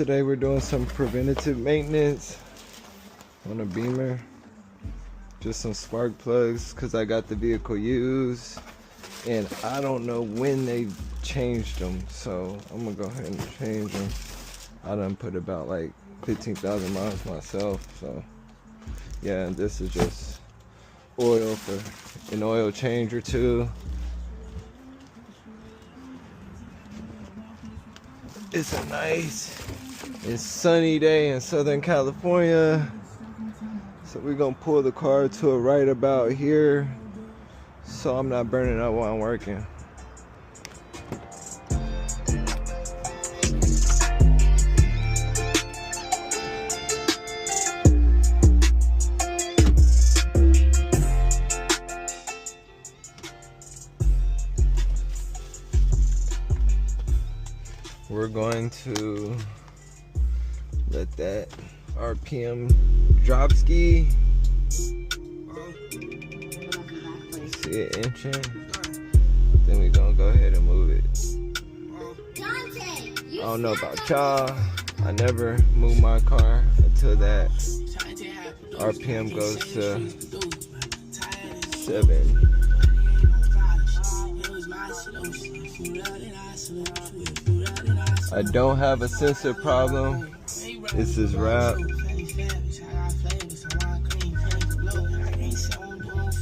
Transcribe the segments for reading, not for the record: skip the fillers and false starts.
Today we're doing some preventative maintenance on a Beamer. Just some spark plugs because I got the vehicle used and I don't know when they changed them, so I'm gonna go ahead and change them. I done put about like 15,000 miles myself, so yeah. And this is just oil for an oil change or two. It's a nice and sunny day in Southern California, so we're gonna pull the car to a right about here so I'm not burning up while I'm working. We're going to let that RPM drop ski. See it inching. Then we're gonna go ahead and move it. I don't know about y'all. I never move my car until that RPM goes to 7. I don't have a sensor problem. This is wrap,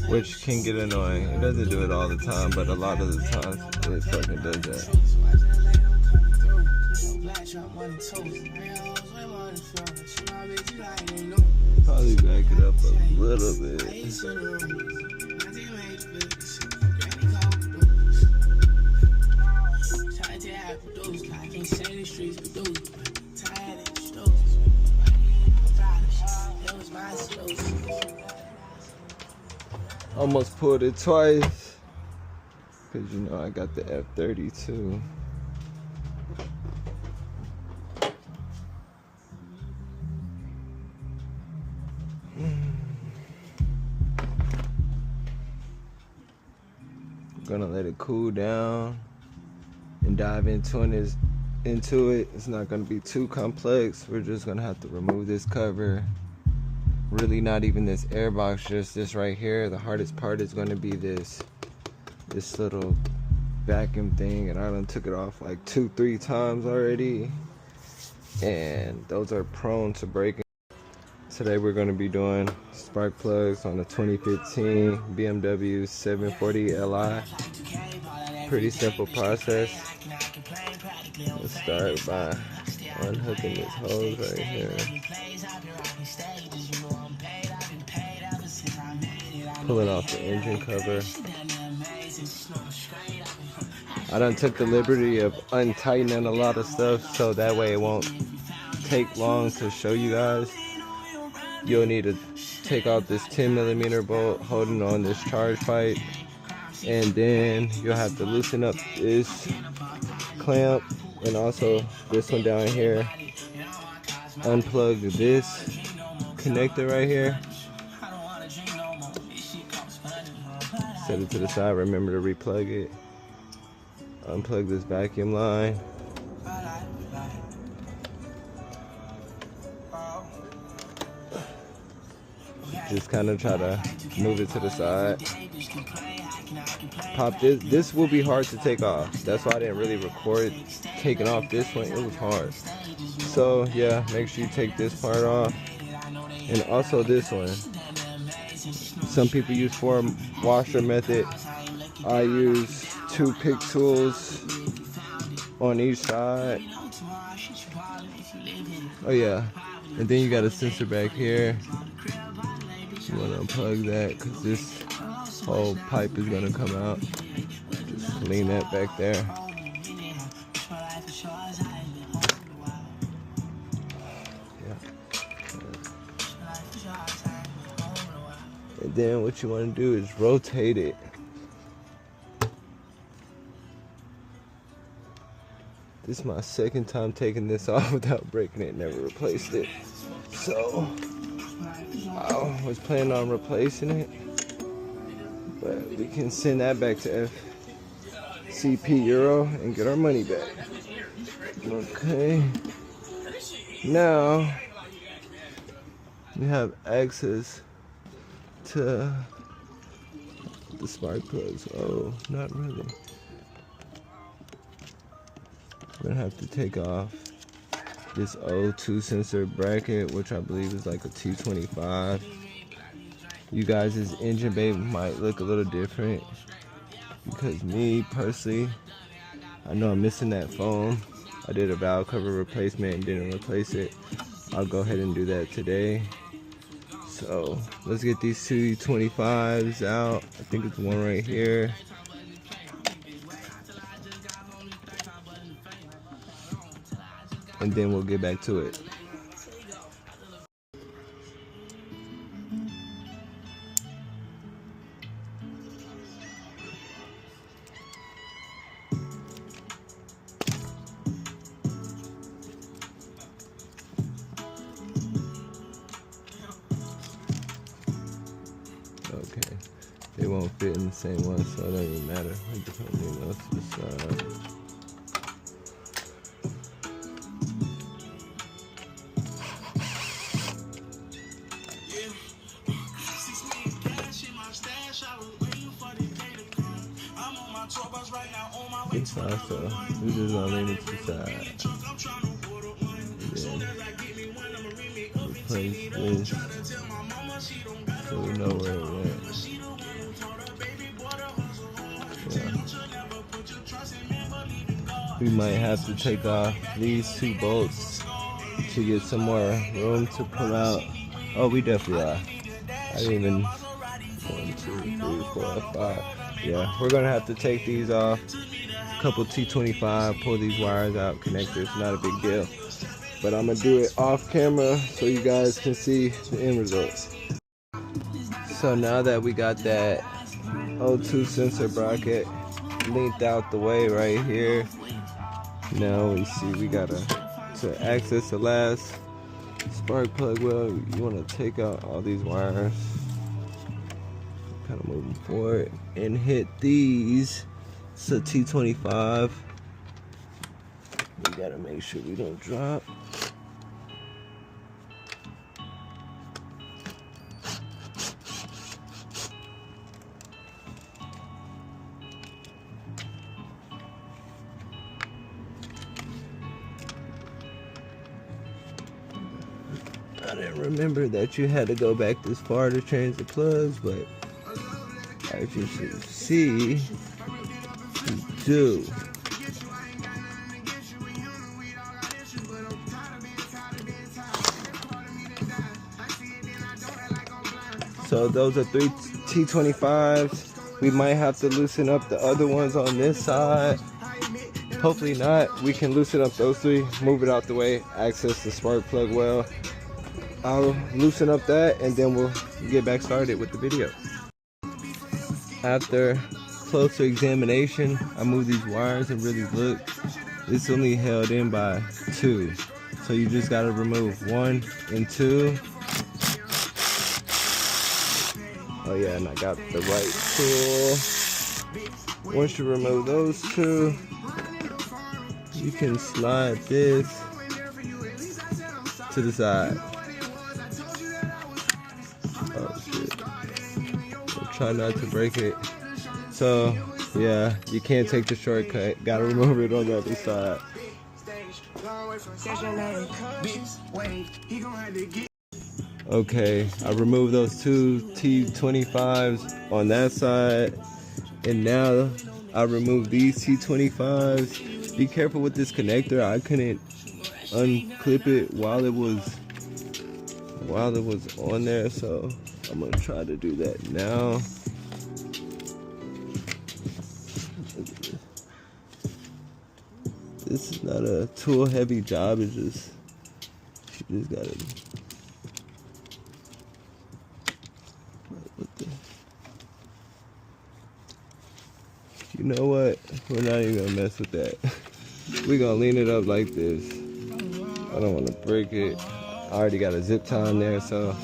which can get annoying. It doesn't do it all the time, but a lot of the times it fucking does that. Probably back it up a little bit. Almost pulled it twice because you know I got the F32. Gonna let it cool down and dive into it. It's not gonna be too complex. We're just gonna have to remove this cover. Really not even this air box, just this right here. The hardest part is going to be this little vacuum thing, and I done took it off like 2-3 times already, and those are prone to breaking. Today we're going to be doing spark plugs on the 2015 BMW 740 Li. Pretty simple process. Let's start by unhooking this hose right here. Pulling off the engine cover. I done took the liberty of untightening a lot of stuff so that way it won't take long to show you guys. You'll need to take out this 10mm bolt holding on this charge pipe, and then you'll have to loosen up this clamp and also this one down here. Unplug this connector right here. Set it to the side, remember to replug it. Unplug this vacuum line. Just kind of try to move it to the side. Pop this. This will be hard to take off. That's why I didn't really record taking off this one. It was hard. So yeah, make sure you take this part off. And also this one. Some people use 4 washer method. I use 2 pick tools on each side. Oh yeah, and then you got a sensor back here. You want to unplug that because this whole pipe is going to come out. Just lean that back there. And then what you want to do is rotate it. This is my second time taking this off without breaking it. Never replaced it. So I was planning on replacing it, but we can send that back to FCP Euro and get our money back. Okay. Now we have access to the spark plugs. Oh, not really. We're gonna have to take off this O2 sensor bracket, which I believe is like a T25. You guys' engine bay might look a little different because me personally, I know I'm missing that foam. I did a valve cover replacement and didn't replace it. I'll go ahead and do that today. So let's get these two T25s out. I think it's one right here. And then we'll get back to it. Okay, they won't fit in the same one, so it doesn't even matter. We just put anything else to the side. It's fine, so we're just gonna lean it to the side. And then replace this so we know where it went. Yeah. We might have to take off these two bolts to get some more room to pull out. Oh, we definitely are. I didn't even 1, 2, 3, 4, 5. Yeah, we're gonna have to take these off. A couple T25, pull these wires out, connectors, not a big deal. But I'm gonna do it off camera so you guys can see the end results. So now that we got that O2 sensor bracket linked out the way right here, now we see we gotta, to access the last spark plug well, you wanna take out all these wires, kind of moving forward, and hit these. It's a T25. We gotta make sure we don't drop. I didn't remember that you had to go back this far to change the plugs, but as you should see, you do. So those are 3 T25s. We might have to loosen up the other ones on this side. Hopefully not. We can loosen up those 3, move it out the way, access the spark plug well. I'll loosen up that and then we'll get back started with the video. After closer examination, I moved these wires and really looked. It's only held in by 2. So you just gotta remove 1 and 2. Oh yeah, and I got the right tool. Once you remove those 2, you can slide this to the side. Oh shit. I'll try not to break it. So yeah, you can't take the shortcut. Gotta remove it on the other side. Okay, I removed those 2 T25s on that side, and now I removed these T25s. Be careful with this connector. I couldn't unclip it while it was on there, so I'm gonna try to do that now. This is not a tool heavy job. It's just, you just gotta. You know what? We're not even gonna mess with that. We're gonna lean it up like this. I don't wanna break it. I already got a zip tie in there, so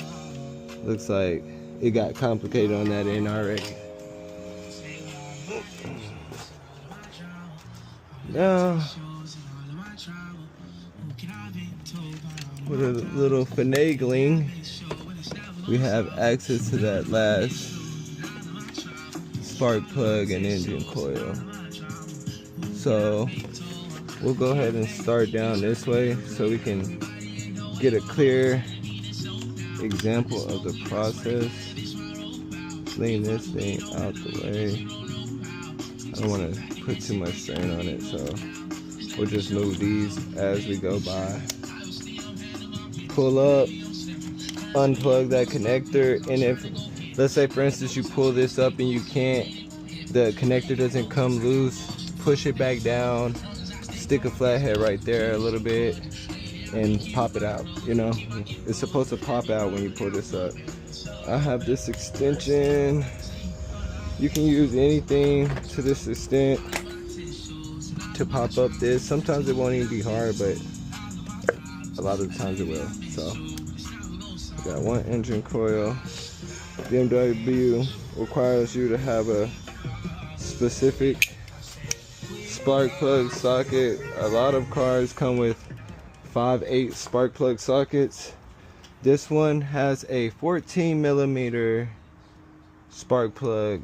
looks like it got complicated on that end already. Now, with a little finagling, we have access to that last spark plug and engine coil. So we'll go ahead and start down this way so we can get a clear example of the process. Lean this thing out the way. I don't want to put too much strain on it, so we'll just move these as we go by. Pull up, unplug that connector, and if, let's say for instance, you pull this up and you can't, the connector doesn't come loose, push it back down, stick a flathead right there a little bit, and pop it out. You know, it's supposed to pop out when you pull this up. I have this extension. You can use anything to this extent to pop up this. Sometimes it won't even be hard, but a lot of the times it will. So got one engine coil. BMW requires you to have a specific spark plug socket. A lot of cars come with 5/8 spark plug sockets. This one has a 14mm spark plug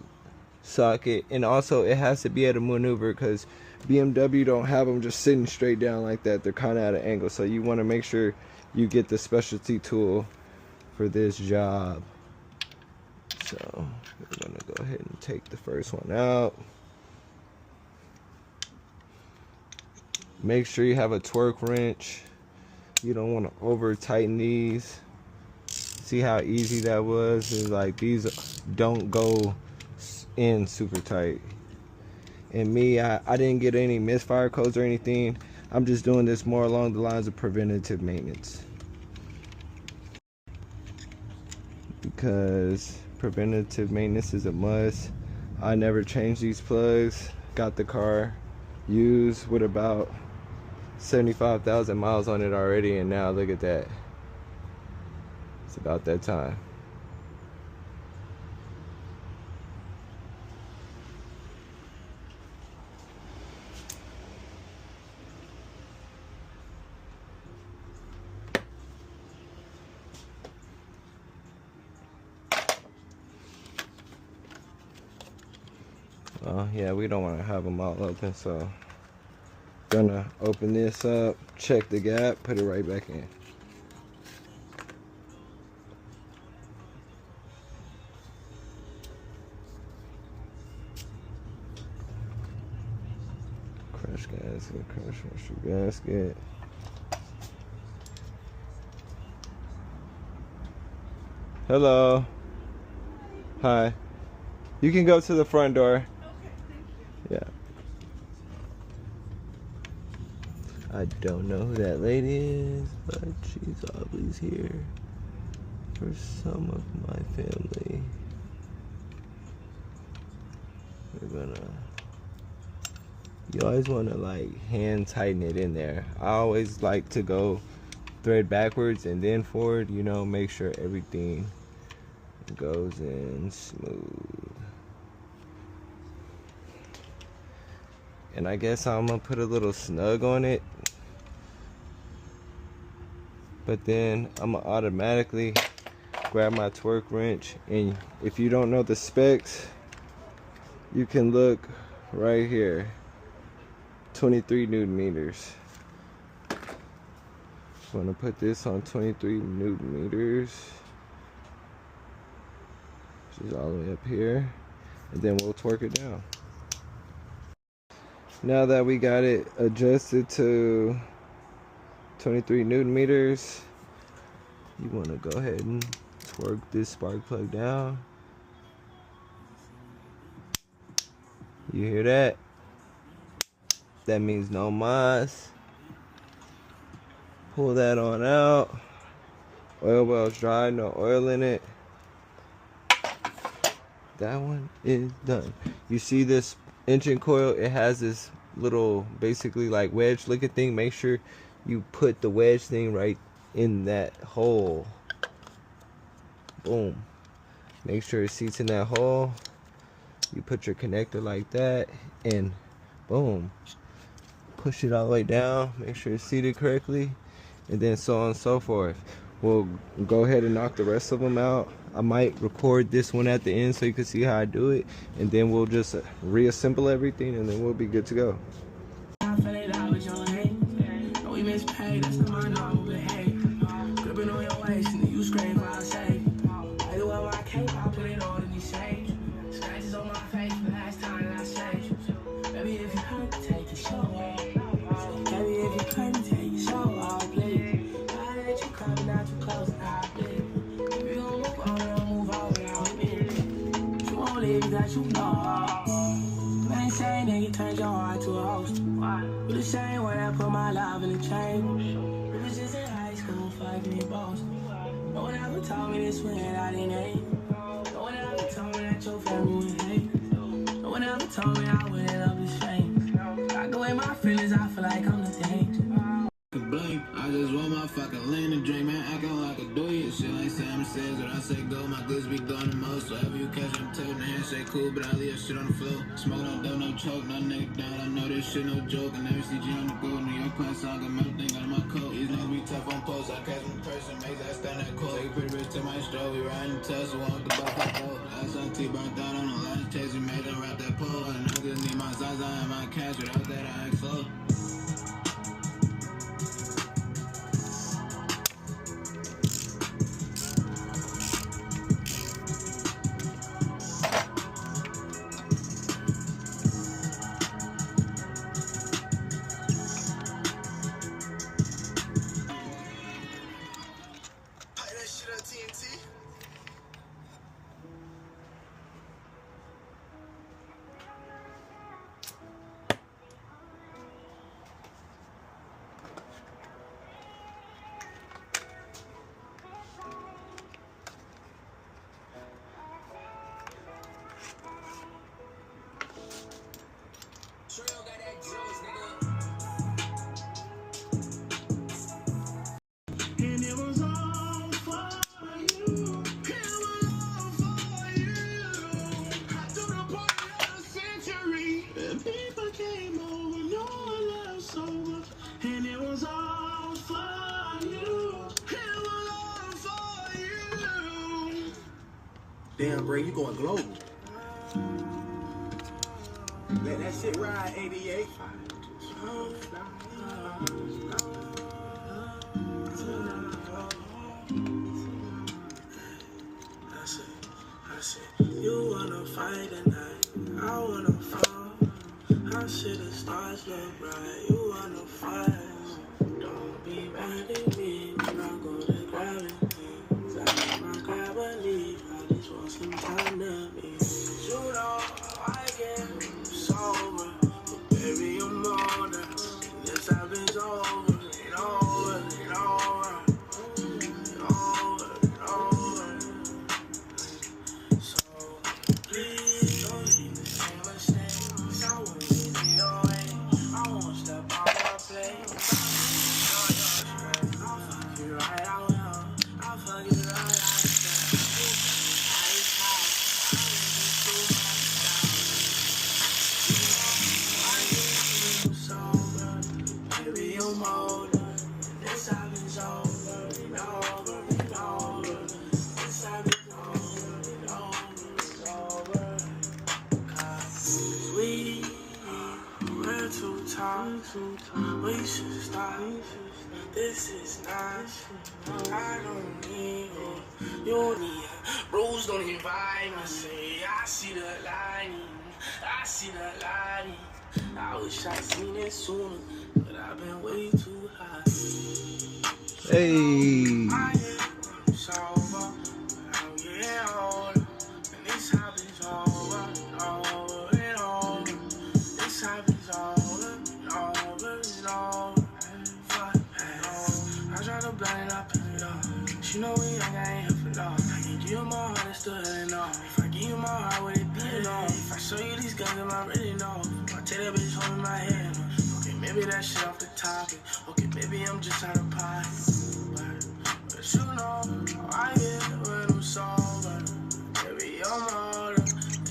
socket, and also it has to be at a maneuver because BMW don't have them just sitting straight down like that. They're kind of at an angle, so you want to make sure you get the specialty tool for this job. So we're gonna go ahead and take the first one out. Make sure you have a torque wrench. You don't want to over tighten these. See how easy that was? It's like these don't go in super tight. And me, I didn't get any misfire codes or anything. I'm just doing this more along the lines of preventative maintenance, because preventative maintenance is a must. I never changed these plugs. Got the car used with about 75,000 miles on it already, and now look at that. It's about that time. Well, yeah, we don't want to have them all open, so gonna open this up, check the gap, put it right back in. Crash gasket, crash gasket. Hello. Hi. You can go to the front door. Okay, thank you. Yeah. I don't know who that lady is, but she's always here for some of my family. We're gonna, you always want to like hand tighten it in there. I always like to go thread backwards and then forward, you know, make sure everything goes in smooth. And I guess I'm gonna put a little snug on it, but then I'm gonna automatically grab my torque wrench, and if you don't know the specs, you can look right here, 23 Newton meters. I'm gonna put this on 23 Newton meters, which is all the way up here, and then we'll torque it down. Now that we got it adjusted to 23 Newton meters, you want to go ahead and torque this spark plug down. You hear that? That means no mas. Pull that on out. Oil well's dry, no oil in it. That one is done. You see this engine coil? It has this little basically like wedge looking thing. Make sure you put the wedge thing right in that hole. Boom. Make sure it seats in that hole. You put your connector like that, and boom. Push it all the way down. Make sure it's seated correctly. and then so on and so forth. We'll go ahead and knock the rest of them out. I might record this one at the end so you can see how I do it, and then we'll just reassemble everything, and then we'll be good to go. That you know, man, saying that you turned your heart to a host. You the same way I put my love in the chain. We was just in high school, fucking me boss. No one ever told me this when I didn't hate. No one ever told me that your family would hate. No one ever told me I wouldn't love this fame. Like the way my feelings, I feel like I'm the danger. Blame. I just want my fucking lane and drink, man. Acting like a do it. Shit like Sam says, when I say go, my goods be going the most. Whatever you catch, I'm toting the handshake cool, but I leave shit on the floor. Smoke no dope, no choke, no neck down. I know this shit no joke. And every CG on the go, New York class song, I'm everything out of my coat. These niggas be tough on post. I catch me in person, makes that stand that cold. Take a pretty rich to my stroll. We riding the Tesla, walk the buff I go. That's on T burnt out on the last chase. We made them wrap that pole. And niggas need my Zaza and my cash. Without that, I ain't slow. Damn, Bray, you going global. Let that shit ride, 88. I said, you wanna fight tonight, I wanna fall. I see the stars look bright, you wanna fight. Don't be mad at me, I'm gonna grab it. I might grab a leaf, I just want some time to be. You know I get sober, but baby I'm older. This happens over and over and over and over and over. So please don't leave the same mistakes. I won't leave your way. I won't step on my plate. I'll fuck you right, I will. I'll fuck you right, I will. We should stop. This is not. I don't need you. You need rules, don't invite me. Say I see the lighting. I see the lighting. I wish I'd seen it sooner, but I've been way too high. Hey. I am sober. I'm getting older, and this happens over and over and over. This happens over and over and over. Fuck that. I try to blind it up and it off. She know we ain't here for love. I can give you my heart, it's still enough. If I give you my heart, would it be enough? If I show you these guns, am I really know? If I tell that bitch holding my hand, okay, maybe that shit off the topic. Okay, maybe I'm just out of pocket. But you know, I get when I'm sober. Baby, I'm older,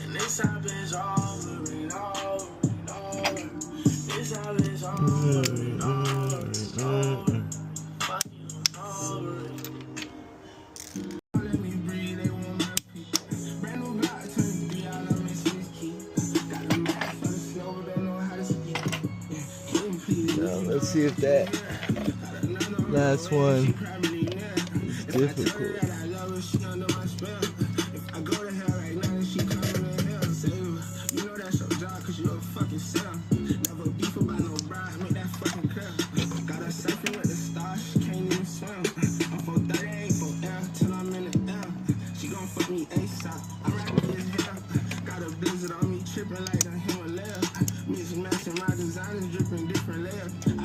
and this happens over and over and over. This happens over and over and over. Fuck see if that last one is difficult.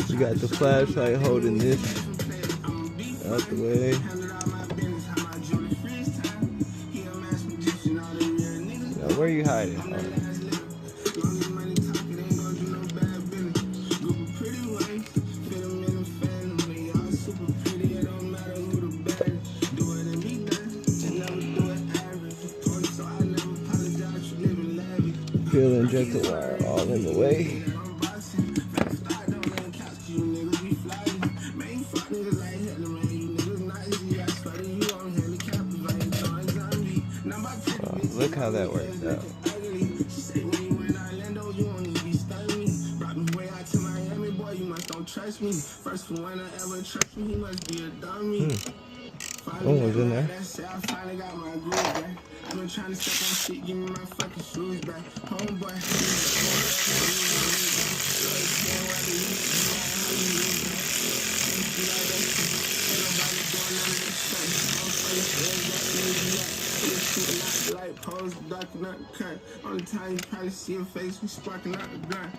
You got the flashlight holding this out the way. Now, where are you hiding? Feel injector wire all in the way. Look how that works out. What was in there? I've been trying to step on shit, give me my fucking shoes back. Homeboy. Light pose, dark nut cut. Only time you probably see your face, we sparking out the gun.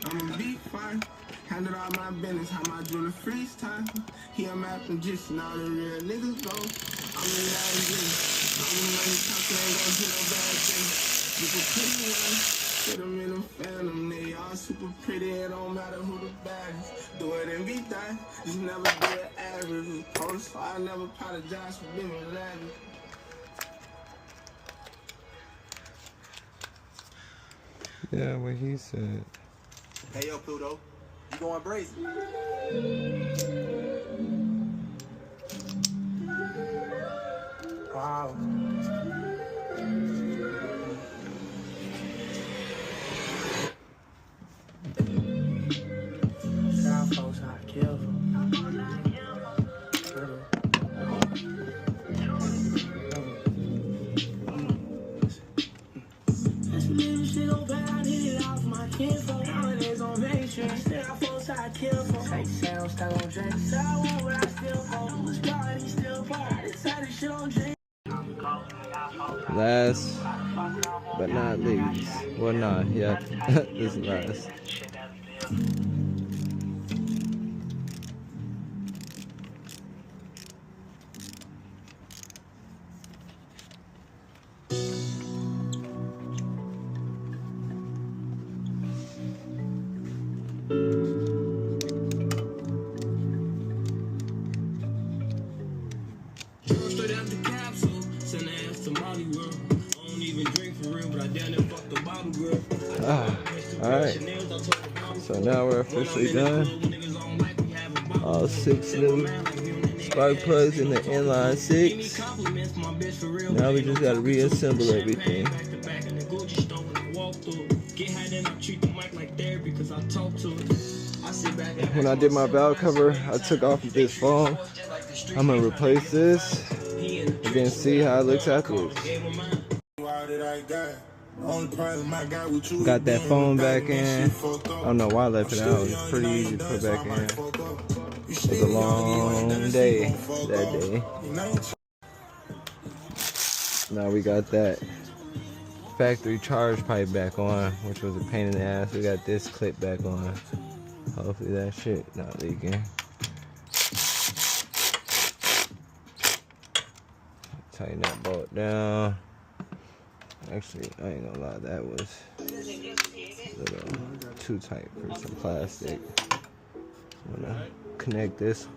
I'm a beat fine. Handle all my business, how my jewelry freeze time. He a map and just now the real niggas go. I'm in that again. I'm in money talking, ain't gon' do no bad thing. Super pretty one, get them in them phantom. They all super pretty, it don't matter who the baddest. Do it and be done, just never do it average. Post, so I never apologize for being lavish. Yeah, what he said. Hey, yo, Pluto. You going brazen? Wow. South folks are careful. Last but not least. Well, nah, yeah, this is last. Alright, so now we're officially done. All 6 new spark plugs in the inline 6. Now we just gotta reassemble everything. When I did my valve cover, I took off this foam. I'm gonna replace this and then see how it looks afterwards. Got that foam back in. I don't know why I left it out. It's pretty easy to put back in. It was a long day that day. Now we got that factory charge pipe back on, which was a pain in the ass. We got this clip back on. Hopefully that shit not leaking. Tighten that bolt down. Actually, I ain't gonna lie, that was a little too tight for some plastic. I'm gonna connect this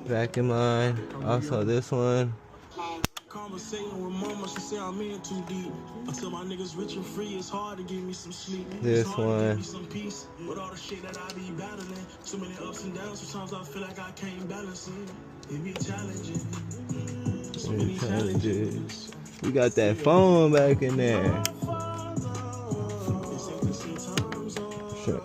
vacuum line. Also this one. Conversating with mama, she said I'm in too deep. Until my niggas rich and free, it's hard to give me some sleep. This one. Some peace with all the shit that I be battling. Too many ups and downs, sometimes I feel like I can't balance it. It be challenging. So many challenges. We got that phone back in there. Shit.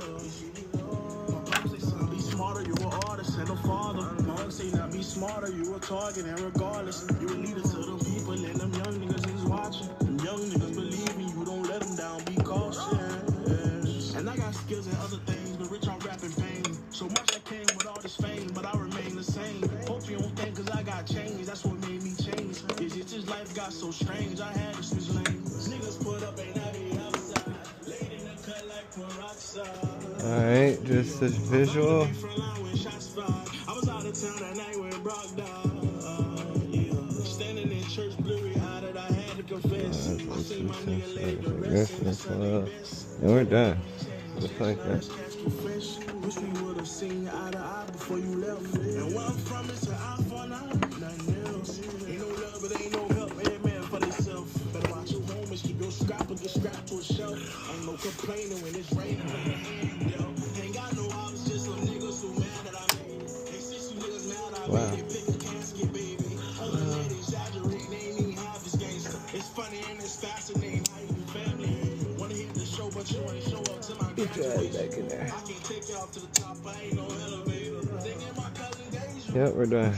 smarter, you a target, and regardless, you a leader to the people, and them young niggas is watching. Them young niggas believe in you, don't let them down, be cautious. And I got skills and other things, but rich on rap and fame. So much I came with all this fame, but I remain the same. Hope you don't think, cause I got changed, that's what made me change. It's just this life got so strange, I had to switch lanes. Niggas put up and I be outside, laid in the cut like peroxide. Alright, just this visual. I was out of town that night with Brock standing in church, blurry eyed, I had to confess. I seen my nigga laid the rest in the sunny best. And we're done. Just like that. Wish we would have seen eye to eye before you left. And where I'm from, it's an eye for an eye, nothing else. Ain't no love, but ain't no help. Every man for themselves. Better watch your homies, keep your scrap or get strapped to a shelf. Ain't no complaining when it's raining. Ain't got no ops, just some niggas who mad that I made. They see some niggas mad I made. They pick a casket, baby. Other men exaggerate, they ain't even half as gangster. It's funny and it's fascinating how you family. Wanna hit the show, but you ain't show up to my graduation. Back in there. I can't take you off to the top, I ain't no elevator. Thinking my cousin Deja. Yep, we're done.